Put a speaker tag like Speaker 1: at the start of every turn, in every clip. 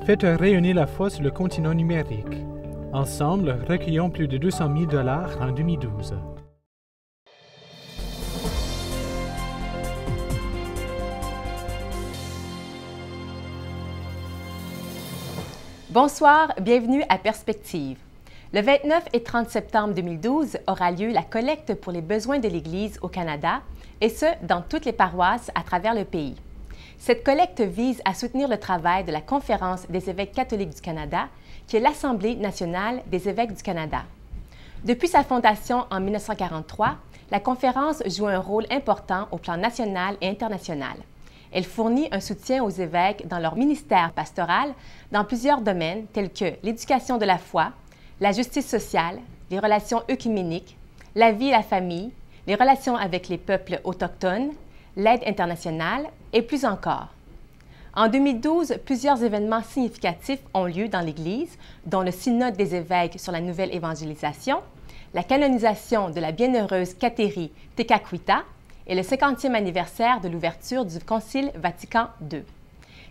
Speaker 1: Faites rayonner la foi sur le continent numérique. Ensemble, recueillons plus de 200 000 $ en 2012.
Speaker 2: Bonsoir, bienvenue à Perspective. Le 29 et 30 septembre 2012 aura lieu la collecte pour les besoins de l'Église au Canada, et ce, dans toutes les paroisses à travers le pays. Cette collecte vise à soutenir le travail de la Conférence des évêques catholiques du Canada, qui est l'Assemblée nationale des évêques du Canada. Depuis sa fondation en 1943, la Conférence joue un rôle important au plan national et international. Elle fournit un soutien aux évêques dans leur ministère pastoral dans plusieurs domaines tels que l'éducation de la foi, la justice sociale, les relations œcuméniques, la vie et la famille, les relations avec les peuples autochtones, l'aide internationale et plus encore. En 2012, plusieurs événements significatifs ont lieu dans l'Église, dont le Synode des évêques sur la nouvelle évangélisation, la canonisation de la bienheureuse Kateri Tekakwitha et le 50e anniversaire de l'ouverture du Concile Vatican II.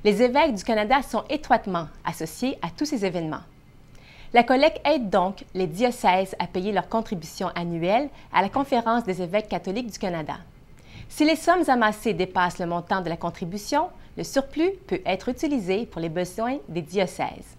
Speaker 2: Les évêques du Canada sont étroitement associés à tous ces événements. La collecte aide donc les diocèses à payer leurs contributions annuelles à la Conférence des évêques catholiques du Canada. Si les sommes amassées dépassent le montant de la contribution, le surplus peut être utilisé pour les besoins des diocèses.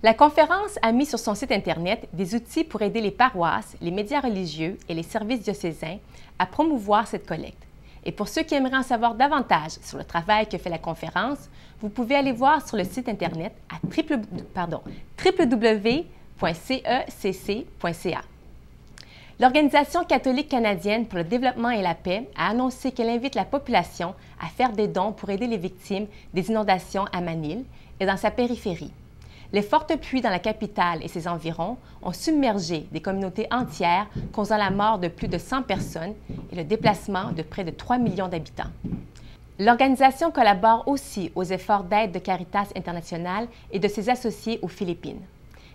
Speaker 2: La conférence a mis sur son site Internet des outils pour aider les paroisses, les médias religieux et les services diocésains à promouvoir cette collecte. Et pour ceux qui aimeraient en savoir davantage sur le travail que fait la conférence, vous pouvez aller voir sur le site Internet à www.cecc.ca. L'Organisation catholique canadienne pour le développement et la paix a annoncé qu'elle invite la population à faire des dons pour aider les victimes des inondations à Manille et dans sa périphérie. Les fortes pluies dans la capitale et ses environs ont submergé des communautés entières, causant la mort de plus de 100 personnes et le déplacement de près de 3 millions d'habitants. L'organisation collabore aussi aux efforts d'aide de Caritas International et de ses associés aux Philippines.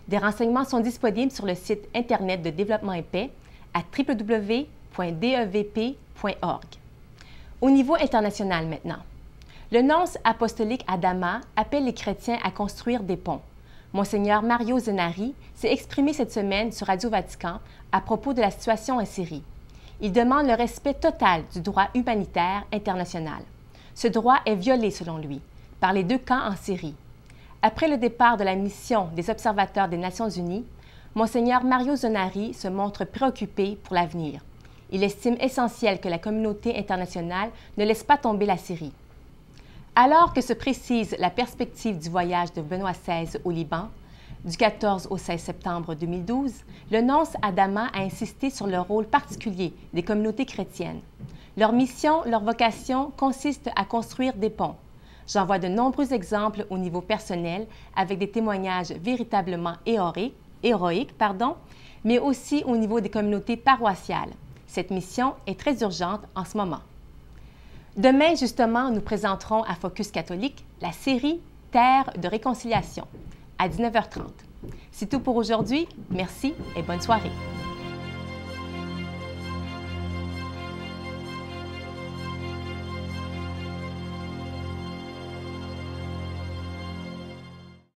Speaker 2: Des renseignements sont disponibles sur le site Internet de Développement et Paix à www.devp.org. Au niveau international maintenant, le nonce apostolique à Dama appelle les chrétiens à construire des ponts. Monseigneur Mario Zenari s'est exprimé cette semaine sur Radio Vatican à propos de la situation en Syrie. Il demande le respect total du droit humanitaire international. Ce droit est violé, selon lui, par les deux camps en Syrie. Après le départ de la mission des observateurs des Nations unies, Monseigneur Mario Zenari se montre préoccupé pour l'avenir. Il estime essentiel que la communauté internationale ne laisse pas tomber la Syrie. Alors que se précise la perspective du voyage de Benoît XVI au Liban, du 14 au 16 septembre 2012, le nonce à Dama a insisté sur le rôle particulier des communautés chrétiennes. Leur mission, leur vocation consiste à construire des ponts. J'en vois de nombreux exemples au niveau personnel avec des témoignages véritablement héroïques, mais aussi au niveau des communautés paroissiales. Cette mission est très urgente en ce moment. Demain, justement, nous présenterons à Focus catholique la série Terre de réconciliation à 19h30. C'est tout pour aujourd'hui. Merci et bonne soirée.